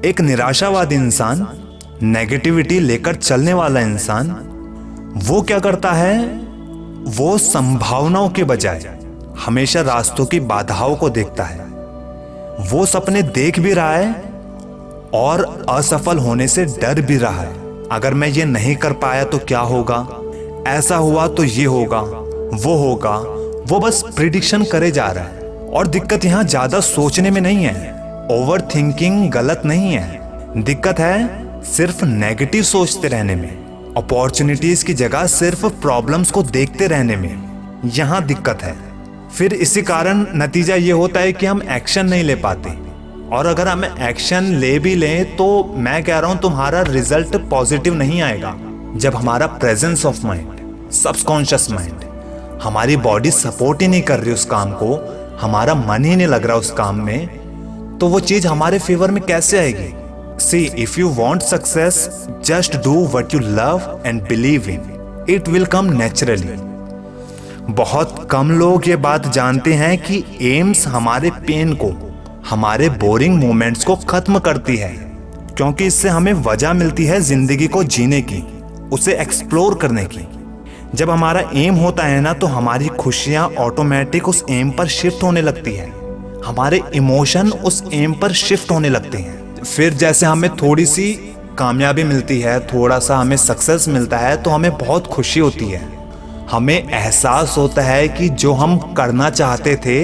एक निराशावादी इंसान, नेगेटिविटी लेकर चलने वाला इंसान, वो क्या करता है, वो संभावनाओं के बजाय हमेशा रास्तों की बाधाओं को देखता है। वो सपने देख भी रहा है और असफल होने से डर भी रहा है। अगर मैं ये नहीं कर पाया तो क्या होगा, ऐसा हुआ तो ये होगा, वो बस प्रिडिक्शन करे जा रहा है। और दिक्कत यहाँ ज्यादा सोचने में नहीं है, ओवर थिंकिंग गलत नहीं है, दिक्कत है सिर्फ नेगेटिव सोचते रहने में, अपॉर्चुनिटीज की जगह सिर्फ प्रॉब्लम्स को देखते रहने में, यहाँ दिक्कत है। फिर इसी कारण नतीजा ये होता है कि हम एक्शन नहीं ले पाते, और अगर हम एक्शन ले भी लें तो मैं कह रहा हूं तुम्हारा रिजल्ट पॉजिटिव नहीं आएगा। जब हमारा presence of mind, subconscious mind, हमारी बॉडी सपोर्ट ही नहीं कर रही उस काम को, हमारा मन ही नहीं लग रहा उस काम में, तो वो चीज हमारे फेवर में कैसे आएगी। See, if you want success, just do what you love and believe in, it will come naturally. बहुत कम लोग ये बात जानते हैं कि एम्स हमारे पेन को, हमारे बोरिंग मोमेंट्स को खत्म करती है, क्योंकि इससे हमें वजह मिलती है जिंदगी को जीने की, उसे एक्सप्लोर करने की। जब हमारा एम होता है ना, तो हमारी खुशियां ऑटोमेटिक उस एम पर शिफ्ट होने लगती है, हमारे इमोशन उस एम पर शिफ्ट होने लगते हैं। फिर जैसे हमें थोड़ी सी कामयाबी मिलती है, थोड़ा सा हमें सक्सेस मिलता है, तो हमें बहुत खुशी होती है। हमें एहसास होता है कि जो हम करना चाहते थे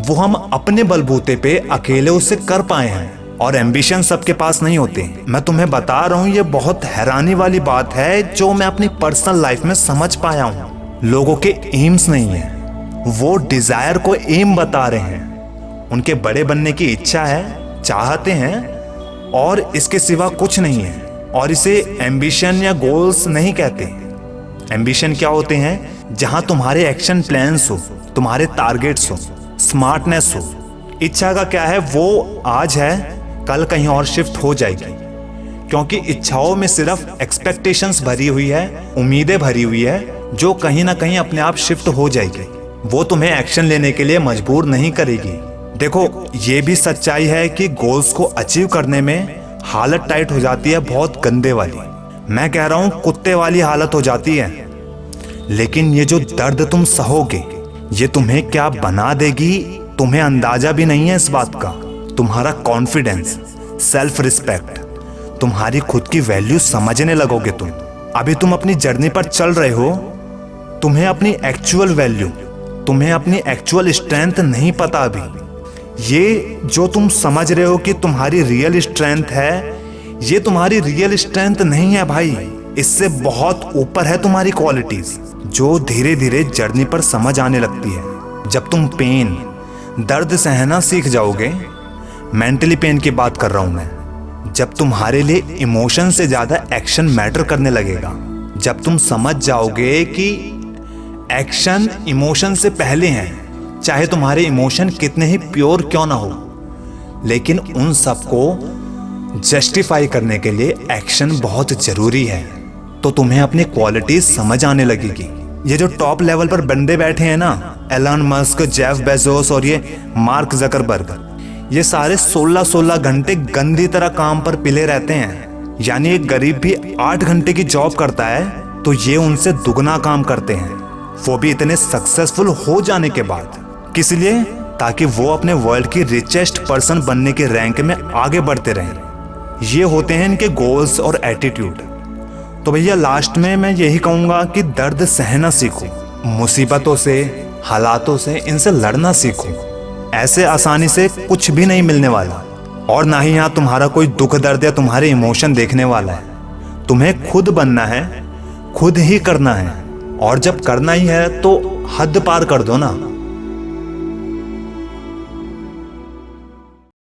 वो हम अपने बलबूते पे अकेले उसे कर पाए हैं। और एम्बिशन सबके पास नहीं होते। मैं तुम्हें बता रहा हूँ, ये बहुत हैरानी वाली बात है जो मैं अपनी पर्सनल लाइफ में समझ पाया हूँ। लोगों के एम्स नहीं है, वो डिजायर को एम बता रहे हैं। उनके बड़े बनने की इच्छा है, चाहते हैं, और इसके सिवा कुछ नहीं है। और इसे एम्बिशन या गोल्स नहीं कहते। एम्बिशन क्या होते हैं? जहां तुम्हारे एक्शन प्लान्स हो, तुम्हारे टारगेट्स हो, स्मार्टनेस हो। इच्छा का क्या है? वो आज है, कल कहीं और शिफ्ट हो जाएगी, क्योंकि इच्छाओं में सिर्फ एक्सपेक्टेशंस भरी हुई है, उम्मीदें भरी हुई है, जो कहीं ना कहीं अपने आप शिफ्ट हो जाएगी। वो तुम्हें एक्शन लेने के लिए मजबूर नहीं करेगी। देखो, ये भी सच्चाई है कि गोल्स को अचीव करने में हालत टाइट हो जाती है, बहुत गंदे वाली। मैं कह रहा हूँ कुत्ते वाली हालत हो जाती है। लेकिन ये जो दर्द तुम सहोगे, ये तुम्हें क्या बना देगी, तुम्हें अंदाजा भी नहीं है इस बात का। तुम्हारा कॉन्फिडेंस, सेल्फ रिस्पेक्ट, तुम्हारी खुद की वैल्यू समझने लगोगे तुम। अभी तुम अपनी जर्नी पर चल रहे हो, तुम्हें अपनी एक्चुअल वैल्यू, तुम्हें अपनी एक्चुअल स्ट्रेंथ नहीं पता अभी। ये जो तुम समझ रहे हो कि तुम्हारी रियल स्ट्रेंथ है, ये तुम्हारी रियल स्ट्रेंथ नहीं है भाई। इससे बहुत ऊपर है तुम्हारी क्वालिटीज, जो धीरे धीरे जर्नी पर समझ आने लगती है। जब तुम पेन, दर्द सहना सीख जाओगे, मेंटली पेन की बात कर रहा हूं मैं, जब तुम्हारे लिए इमोशन से ज्यादा एक्शन मैटर करने लगेगा, जब तुम समझ जाओगे कि एक्शन इमोशन से पहले हैं, चाहे तुम्हारे इमोशन कितने ही प्योर क्यों ना हो, लेकिन उन सबको जस्टिफाई करने के लिए एक्शन बहुत जरूरी है, तो तुम्हें अपनी क्वालिटीज समझ आने लगेगी। ये जो टॉप लेवल पर बंदे बैठे हैं ना, एलन मस्क, जेफ बेजोस और ये मार्क जकरबर्ग, ये सारे 16-16 घंटे गंदी तरह काम पर पिले रहते हैं। यानी एक गरीब भी 8 घंटे की जॉब करता है तो ये उनसे दुगना काम करते हैं, वो भी इतने सक्सेसफुल हो जाने के बाद। किस लिए? ताकि वो अपने वर्ल्ड की रिचेस्ट पर्सन बनने के रैंक में आगे बढ़ते रहें। ये होते हैं इनके गोल्स और एटीट्यूड। तो भैया लास्ट में मैं यही कहूँगा कि दर्द सहना सीखो, मुसीबतों से, हालातों से, इनसे लड़ना सीखो। ऐसे आसानी से कुछ भी नहीं मिलने वाला, और ना ही यहाँ तुम्हारा कोई दुख दर्द या तुम्हारे इमोशन देखने वाला है। तुम्हें खुद बनना है, खुद ही करना है, और जब करना ही है तो हद पार कर दो ना।